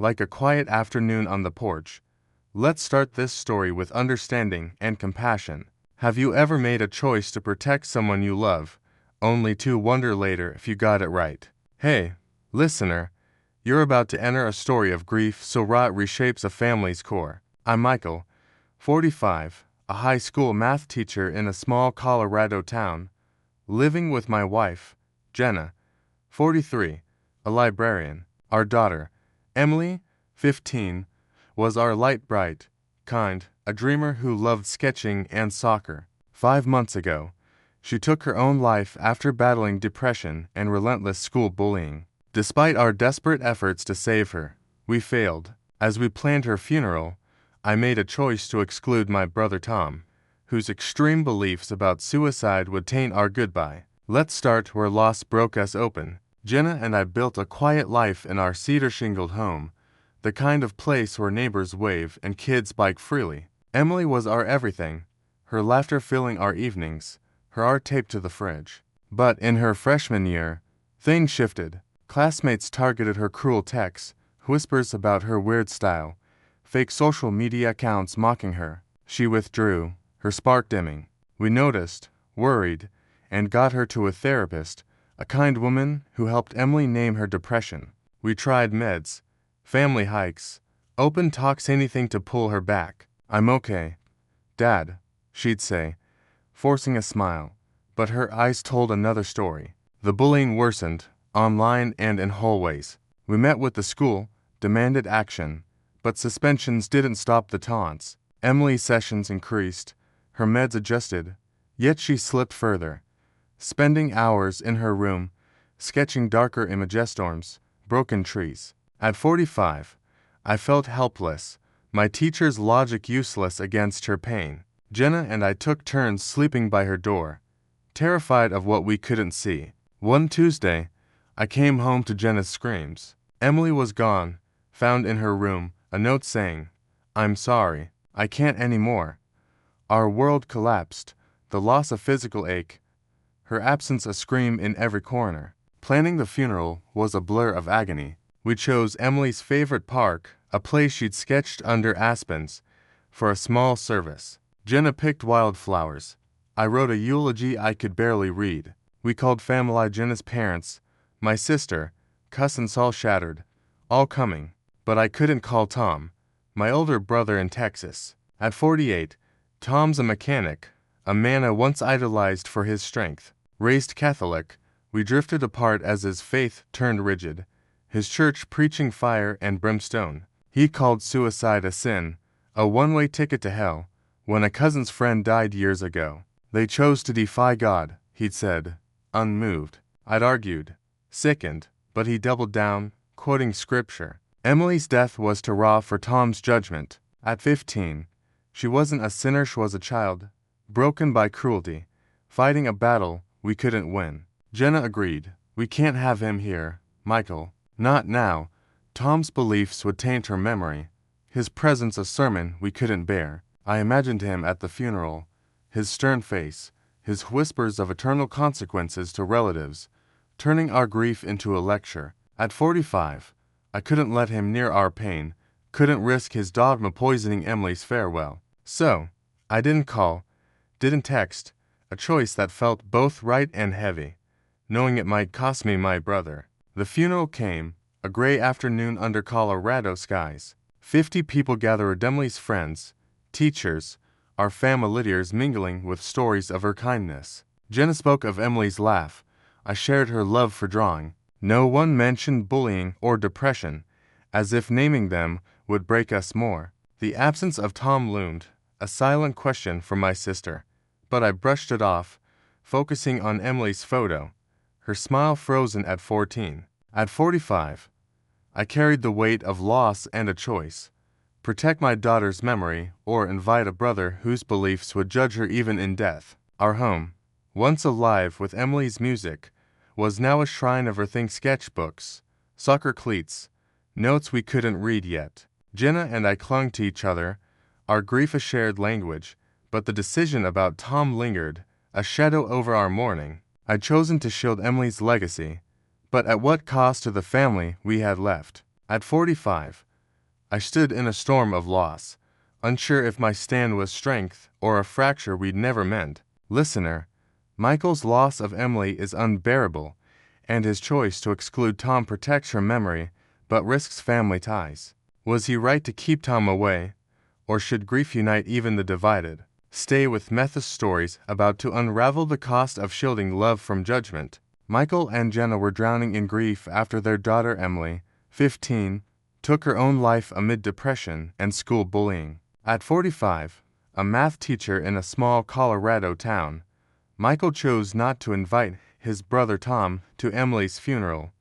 like a quiet afternoon on the porch. Let's start this story with understanding and compassion. Have you ever made a choice to protect someone you love, only to wonder later if you got it right? Hey, listener, you're about to enter a story of grief so raw it reshapes a family's core. I'm Michael, 45, a high school math teacher in a small Colorado town, living with my wife, Jenna, 43, a librarian. Our daughter, Emily, 15, was our light bright, kind, a dreamer who loved sketching and soccer. 5 months ago, she took her own life after battling depression and relentless school bullying. Despite our desperate efforts to save her, we failed. As we planned her funeral, I made a choice to exclude my brother Tom, whose extreme beliefs about suicide would taint our goodbye. Let's start where loss broke us open. Jenna and I built a quiet life in our cedar-shingled home, the kind of place where neighbors wave and kids bike freely. Emily was our everything, her laughter filling our evenings, her art taped to the fridge. But in her freshman year, things shifted. Classmates targeted her cruel texts, whispers about her weird style, fake social media accounts mocking her. She withdrew, her spark dimming. We noticed, worried, and got her to a therapist, a kind woman who helped Emily name her depression. We tried meds, family hikes, open talks, anything to pull her back. I'm okay, Dad, she'd say, forcing a smile, but her eyes told another story. The bullying worsened, online and in hallways. We met with the school, demanded action, but suspensions didn't stop the taunts. Emily's sessions increased, her meds adjusted, yet she slipped further, spending hours in her room, sketching darker imagestorms, broken trees. At 45, I felt helpless, my teacher's logic useless against her pain. Jenna and I took turns sleeping by her door, terrified of what we couldn't see. One Tuesday, I came home to Jenna's screams. Emily was gone, found in her room, a note saying, "I'm sorry, I can't anymore." Our world collapsed, the loss a physical ache, her absence a scream in every corner. Planning the funeral was a blur of agony. We chose Emily's favorite park, a place she'd sketched under aspens, for a small service. Jenna picked wildflowers. I wrote a eulogy I could barely read. We called family, Jenna's parents, my sister, cousins all shattered, all coming. But I couldn't call Tom, my older brother in Texas. At 48, Tom's a mechanic, a man I once idolized for his strength. Raised Catholic, we drifted apart as his faith turned rigid, his church preaching fire and brimstone. He called suicide a sin, a one-way ticket to hell. When a cousin's friend died years ago, they chose to defy God, he'd said, unmoved. I'd argued, sickened, but he doubled down, quoting scripture. Emily's death was too raw for Tom's judgment. At 15, she wasn't a sinner, she was a child, broken by cruelty, fighting a battle we couldn't win. Jenna agreed. We can't have him here, Michael. Not now. Tom's beliefs would taint her memory. His presence a sermon we couldn't bear. I imagined him at the funeral, his stern face, his whispers of eternal consequences to relatives, turning our grief into a lecture. At 45, I couldn't let him near our pain, couldn't risk his dogma poisoning Emily's farewell. So, I didn't call, didn't text, a choice that felt both right and heavy, knowing it might cost me my brother. The funeral came, a gray afternoon under Colorado skies. 50 people gathered, Emily's friends, teachers, our familiars mingling with stories of her kindness. Jenna spoke of Emily's laugh. I shared her love for drawing. No one mentioned bullying or depression, as if naming them would break us more. The absence of Tom loomed, a silent question for my sister, but I brushed it off, focusing on Emily's photo, her smile frozen at 14. At 45, I carried the weight of loss and a choice: protect my daughter's memory or invite a brother whose beliefs would judge her even in death. Our home, once alive with Emily's music, was now a shrine of her things: sketchbooks, soccer cleats, notes we couldn't read yet. Jenna and I clung to each other, our grief a shared language, but the decision about Tom lingered, a shadow over our mourning. I'd chosen to shield Emily's legacy, but at what cost to the family we had left? At 45, I stood in a storm of loss, unsure if my stand was strength or a fracture we'd never mend. Listener, Michael's loss of Emily is unbearable, and his choice to exclude Tom protects her memory but risks family ties. Was he right to keep Tom away, or should grief unite even the divided? Stay with Metha's stories about to unravel the cost of shielding love from judgment. Michael and Jenna were drowning in grief after their daughter Emily, 15, took her own life amid depression and school bullying. At 45, a math teacher in a small Colorado town, Michael chose not to invite his brother Tom to Emily's funeral,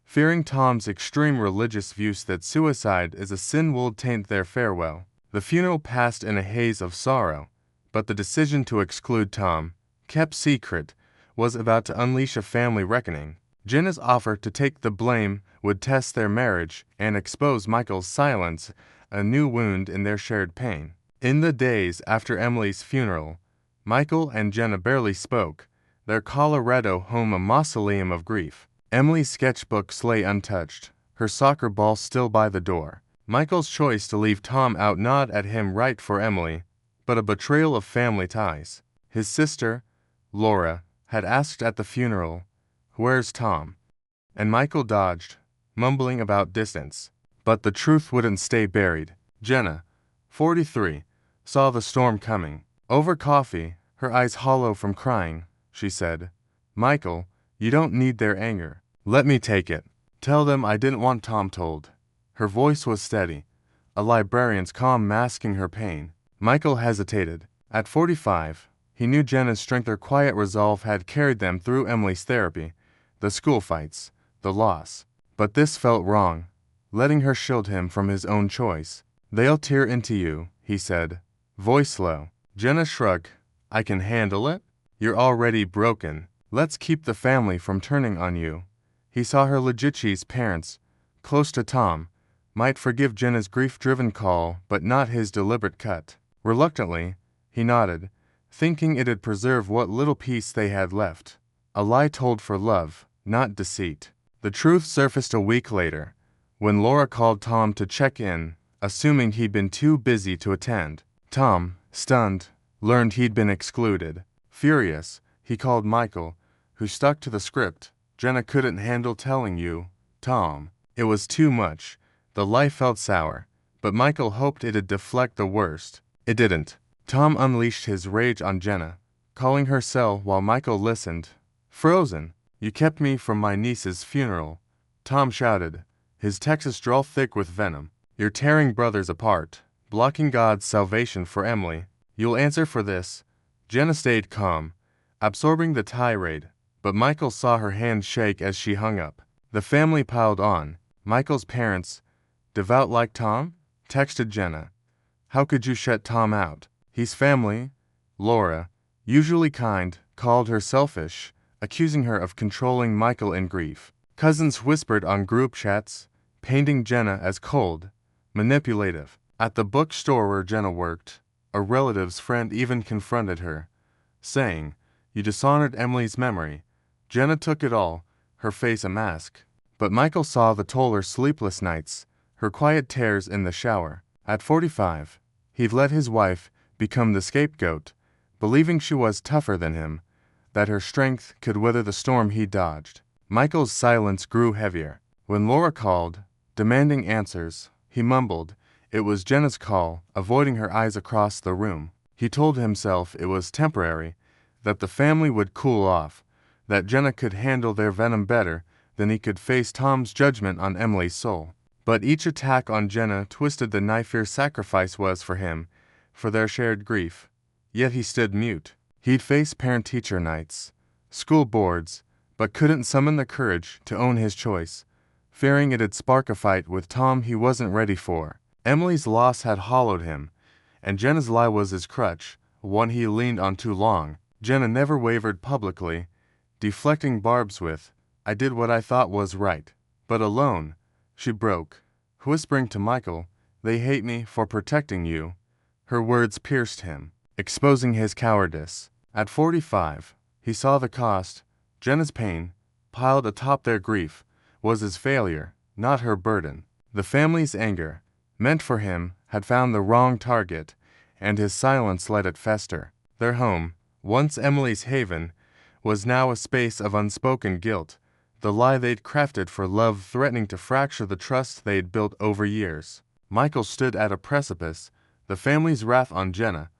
fearing Tom's extreme religious views that suicide is a sin will taint their farewell. The funeral passed in a haze of sorrow, but the decision to exclude Tom, kept secret, was about to unleash a family reckoning. Jenna's offer to take the blame would test their marriage and expose Michael's silence, a new wound in their shared pain. In the days after Emily's funeral, Michael and Jenna barely spoke, their Colorado home a mausoleum of grief. Emily's sketchbooks lay untouched, her soccer ball still by the door. Michael's choice to leave Tom out gnawed at him right for Emily, but a betrayal of family ties. His sister, Laura, had asked at the funeral, "Where's Tom?" And Michael dodged, mumbling about distance. But the truth wouldn't stay buried. Jenna, 43, saw the storm coming. Over coffee, her eyes hollow from crying, she said, "Michael, you don't need their anger. Let me take it. Tell them I didn't want Tom told." Her voice was steady, a librarian's calm masking her pain. Michael hesitated. At 45, he knew Jenna's strength or quiet resolve had carried them through Emily's therapy, the school fights, the loss. But this felt wrong, letting her shield him from his own choice. "They'll tear into you," he said, voice low. Jenna shrugged. "I can handle it? You're already broken. Let's keep the family from turning on you." He saw her Legitchi's parents, close to Tom, might forgive Jenna's grief-driven call but not his deliberate cut. Reluctantly, he nodded, thinking it'd preserve what little peace they had left. A lie told for love, not deceit. The truth surfaced a week later, when Laura called Tom to check in, assuming he'd been too busy to attend. Tom, stunned, learned he'd been excluded. Furious, he called Michael, who stuck to the script. "Jenna couldn't handle telling you, Tom. It was too much." The lie felt sour, but Michael hoped it'd deflect the worst. It didn't. Tom unleashed his rage on Jenna, calling her cell while Michael listened. "Frozen. You kept me from my niece's funeral," Tom shouted, his Texas drawl thick with venom. "You're tearing brothers apart, blocking God's salvation for Emily. You'll answer for this." Jenna stayed calm, absorbing the tirade, but Michael saw her hand shake as she hung up. The family piled on. Michael's parents, devout like Tom, texted Jenna, "How could you shut Tom out? He's family." Laura, usually kind, called her selfish, accusing her of controlling Michael in grief. Cousins whispered on group chats, painting Jenna as cold, manipulative. At the bookstore where Jenna worked, a relative's friend even confronted her, saying, "You dishonored Emily's memory." Jenna took it all, her face a mask. But Michael saw the toll her sleepless nights, her quiet tears in the shower. At 45, he'd let his wife become the scapegoat, believing she was tougher than him, that her strength could weather the storm he dodged. Michael's silence grew heavier. When Laura called, demanding answers, he mumbled. It was Jenna's call, avoiding her eyes across the room. He told himself it was temporary, that the family would cool off, that Jenna could handle their venom better than he could face Tom's judgment on Emily's soul. But each attack on Jenna twisted the knife-fierce sacrifice was for him, for their shared grief. Yet he stood mute. He'd face parent-teacher nights, school boards, but couldn't summon the courage to own his choice, fearing it'd spark a fight with Tom he wasn't ready for. Emily's loss had hollowed him, and Jenna's lie was his crutch, one he leaned on too long. Jenna never wavered publicly, deflecting barbs with, "I did what I thought was right." But alone, she broke, whispering to Michael, "They hate me for protecting you." Her words pierced him, exposing his cowardice. At 45, he saw the cost. Jenna's pain, piled atop their grief, was his failure, not her burden. The family's anger, meant for him, had found the wrong target, and his silence let it fester. Their home, once Emily's haven, was now a space of unspoken guilt, the lie they'd crafted for love threatening to fracture the trust they'd built over years. Michael stood at a precipice, the family's wrath on Jenna,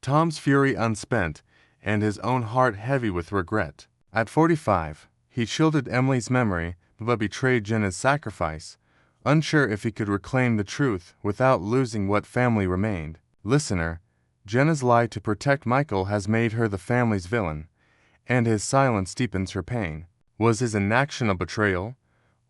Tom's fury unspent, and his own heart heavy with regret. At 45, he shielded Emily's memory but betrayed Jenna's sacrifice, unsure if he could reclaim the truth without losing what family remained. Listener, Jenna's lie to protect Michael has made her the family's villain, and his silence deepens her pain. Was his inaction a betrayal,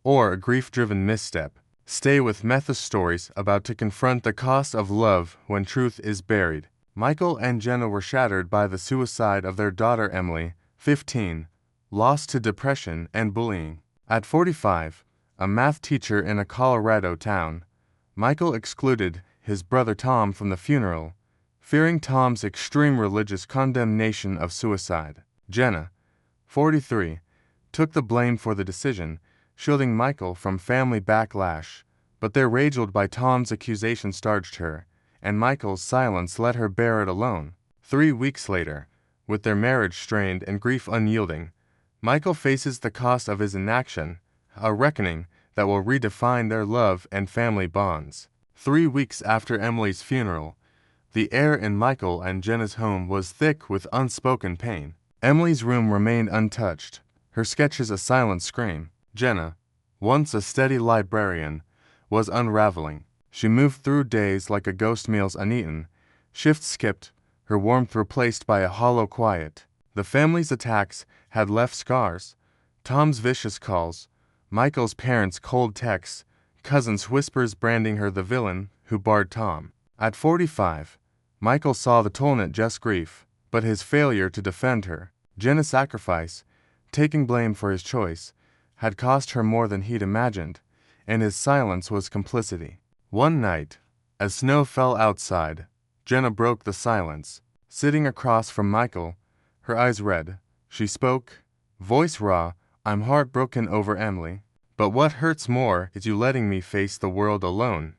or a grief-driven misstep? Stay with Metha's stories about to confront the cost of love when truth is buried. Michael and Jenna were shattered by the suicide of their daughter Emily, 15, lost to depression and bullying. At 45, a math teacher in a Colorado town, Michael excluded his brother Tom from the funeral, fearing Tom's extreme religious condemnation of suicide. Jenna, 43, took the blame for the decision, shielding Michael from family backlash, but their rage by Tom's accusation starched her, and Michael's silence let her bear it alone. 3 weeks later, with their marriage strained and grief unyielding, Michael faces the cost of his inaction, a reckoning that will redefine their love and family bonds. 3 weeks after Emily's funeral, the air in Michael and Jenna's home was thick with unspoken pain. Emily's room remained untouched, her sketches a silent scream. Jenna, once a steady librarian, was unraveling. She moved through days like a ghost meals uneaten, shifts skipped, her warmth replaced by a hollow quiet. The family's attacks had left scars. Tom's vicious calls, Michael's parents' cold texts, cousins' whispers branding her the villain who barred Tom. At 45, Michael saw the toll not just grief, but his failure to defend her. Jenna's sacrifice, taking blame for his choice, had cost her more than he'd imagined, and his silence was complicity. One night, as snow fell outside, Jenna broke the silence. Sitting across from Michael, her eyes red, she spoke, voice raw, "I'm heartbroken over Emily, but what hurts more is you letting me face the world alone."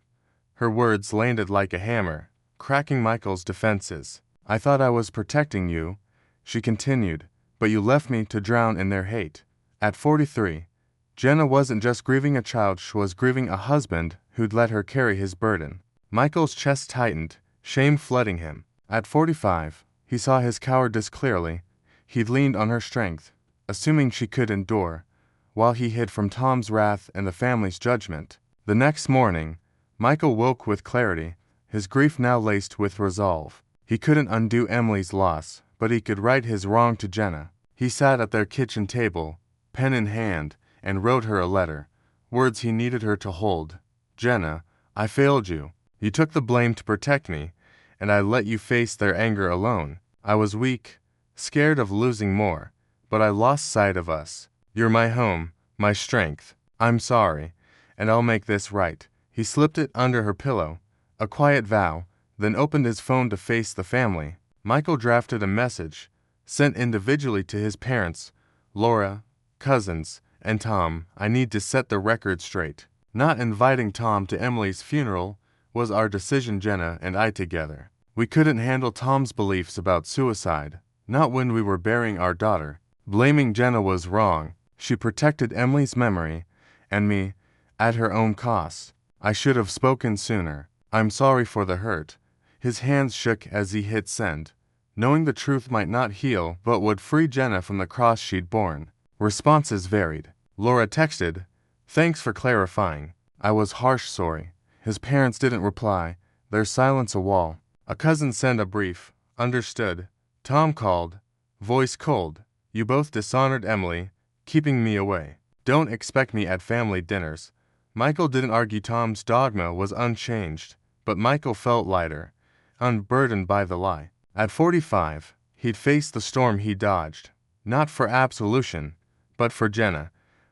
Her words landed like a hammer, cracking Michael's defenses. "I thought I was protecting you," she continued, "but you left me to drown in their hate." At 43, Jenna wasn't just grieving a child, she was grieving a husband who'd let her carry his burden. Michael's chest tightened, shame flooding him. At 45, he saw his cowardice clearly. He'd leaned on her strength, assuming she could endure, while he hid from Tom's wrath and the family's judgment. The next morning, Michael woke with clarity, his grief now laced with resolve. He couldn't undo Emily's loss, but he could right his wrong to Jenna. He sat at their kitchen table, pen in hand, and wrote her a letter, words he needed her to hold. "Jenna, I failed you. You took the blame to protect me, and I let you face their anger alone. I was weak, scared of losing more, but I lost sight of us. You're my home, my strength. I'm sorry, and I'll make this right." He slipped it under her pillow, a quiet vow, then opened his phone to face the family. Michael drafted a message, sent individually to his parents, Laura, cousins, and Tom. "I need to set the record straight. Not inviting Tom to Emily's funeral was our decision, Jenna and I together. We couldn't handle Tom's beliefs about suicide, not when we were burying our daughter. Blaming Jenna was wrong. She protected Emily's memory, and me, at her own cost. I should have spoken sooner. I'm sorry for the hurt." His hands shook as he hit send, knowing the truth might not heal but would free Jenna from the cross she'd borne. Responses varied. Laura texted, "Thanks for clarifying. I was harsh, sorry." His parents didn't reply, their silence a wall. A cousin sent a brief, "Understood." Tom called, voice cold, "You both dishonored Emily, keeping me away. Don't expect me at family dinners." Michael didn't argue Tom's dogma was unchanged, but Michael felt lighter, unburdened by the lie. At 45, he'd faced the storm he dodged, not for absolution, but for Jenna,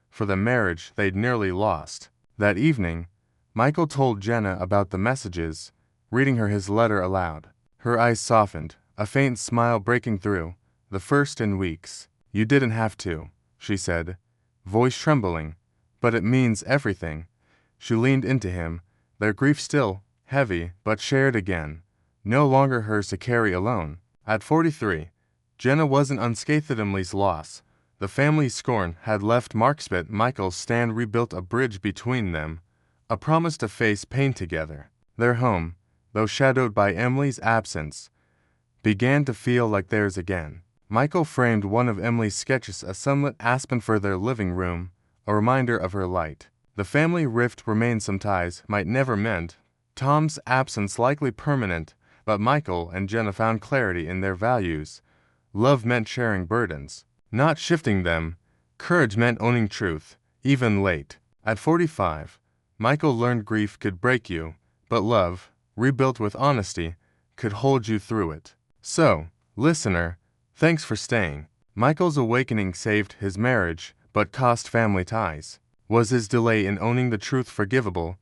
for the marriage they'd nearly lost. That evening, Michael told Jenna about the messages, reading her his letter aloud. Her eyes softened, a faint smile breaking through, the first in weeks. "You didn't have to," she said, voice trembling, "but it means everything." She leaned into him, their grief still heavy, but shared again, no longer hers to carry alone. At 43, Jenna wasn't unscathed at Emily's loss. The family's scorn had left marks, but Michael's stand rebuilt a bridge between them, a promise to face pain together. Their home, though shadowed by Emily's absence, began to feel like theirs again. Michael framed one of Emily's sketches, a sunlit aspen, for their living room, a reminder of her light. The family rift remained, some ties might never mend, Tom's absence likely permanent, but Michael and Jenna found clarity in their values. Love meant sharing burdens, not shifting them. Courage meant owning truth, even late. At 45, Michael learned grief could break you, but love, rebuilt with honesty, could hold you through it. So, listener, thanks for staying. Michael's awakening saved his marriage, but cost family ties. Was his delay in owning the truth forgivable,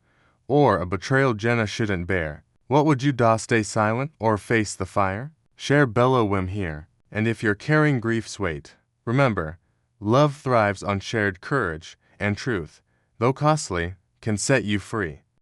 or a betrayal Jenna shouldn't bear? What would you do? Stay silent or face the fire? Share below whim here. And if you're carrying grief's weight, remember, love thrives on shared courage, and truth, though costly, can set you free.